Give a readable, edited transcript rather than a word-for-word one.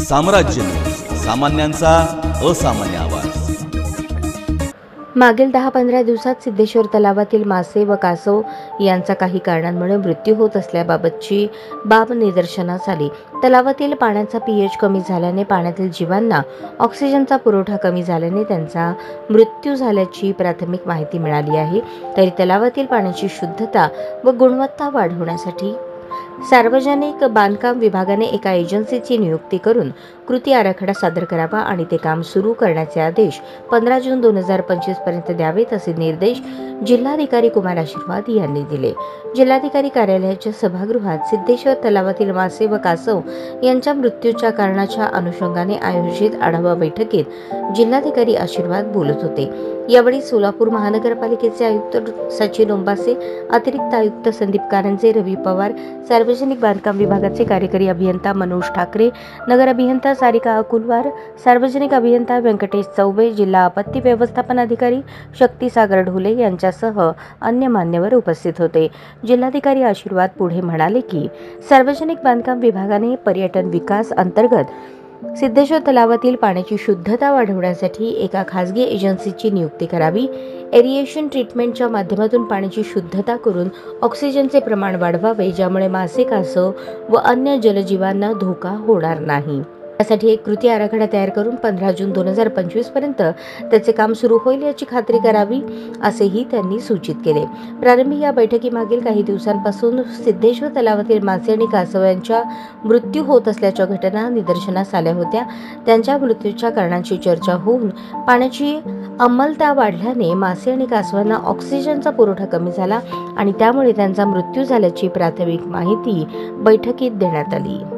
साम्राज्य सामान्यांचा असामान्य आवाज। मागील 10-15 दिवसात सिद्धेश्वर तलावातील मासे व कासव यांचा काही कारणांमुळे मृत्यू होत असल्याबाबतची बाब निदर्शनास आली। तलावातील पाण्याचा पीएच कमी झाल्याने पाण्यातील जीवांना ऑक्सिजनचा पुरवठा कमी झाल्याने त्यांचा मृत्यू झाल्याची प्राथमिक माहिती मिळाली आहे। तरी तलावातील पाण्याची शुद्धता व गुणवत्ता वाढवण्यासाठी सार्वजनिक बांधकाम विभागाने एका एजन्सीची नियुक्ती करून कृती आराखडा सादर करावा आणि ते काम सुरू करण्याचे आदेश 15 जून 2025 पर्यंत द्यावेत असे निर्देश जिल्हाधिकारी कुमार आशीर्वाद यांनी दिले। जिल्हाधिकारी कार्यालयाच्या सभागृहात सिद्धेश्वर तलावातील मासे व कासव यांच्या मृत्यूच्या कारणाच्या अनुषंगाने आयोजित आढावा बैठकीत जिल्हाधिकारी आशीर्वाद बोलत होते। यावेळी सोलापूर महानगरपालिकेचे आयुक्त सचिन ओंबासे, अतिरिक्त आयुक्त संदीप कारंजे, रवी पवार, सार्वजनिक बांधकाम विभागाचे कार्यकारी अभियंता मनोज ठाकरे, नगर अभियंता सारिका अकुलवार, सार्वजनिक अभियंता व्यंकटेश चौबे, जिल्हा आपत्ती व्यवस्थापन अधिकारी शक्तीसागर ढोले यांच्यासह अन्य मान्यवर उपस्थित होते। जिल्हाधिकारी आशीर्वाद पुढे म्हणाले की सार्वजनिक बांधकाम विभागाने पर्यटन विकास अंतर्गत सिद्धेश्वर तलावातील पाण्याची शुद्धता वाढवण्यासाठी एका खासगी एजन्सीची नियुक्ती करावी। एरिएशन ट्रीटमेंटच्या माध्यमातून पाण्याची शुद्धता करून ऑक्सिजनचे प्रमाण वाढवावे, ज्यामुळे मासे, कासव व अन्य जलजीवांना धोका होणार नाही। यासाठी एक कृती आराखडा तयार करून 15 जून 2025 पर्यंत त्याचे काम सुरू होईल याची खात्री करावी असेही त्यांनी सूचित केले। प्रारंभी या बैठकीमागील काही दिवसांपासून सिद्धेश्वर तलावातील मासे आणि कासव यांच्या मृत्यू होत असल्याच्या घटना निदर्शनास आल्या होत्या। त्यांच्या मृत्यूच्या कारणांची चर्चा होऊन पाण्याची अंमलता वाढल्याने मासे आणि कासवांना ऑक्सिजनचा पुरवठा कमी झाला आणि त्यामुळे त्यांचा मृत्यू झाल्याची प्राथमिक माहिती बैठकीत देण्यात आली।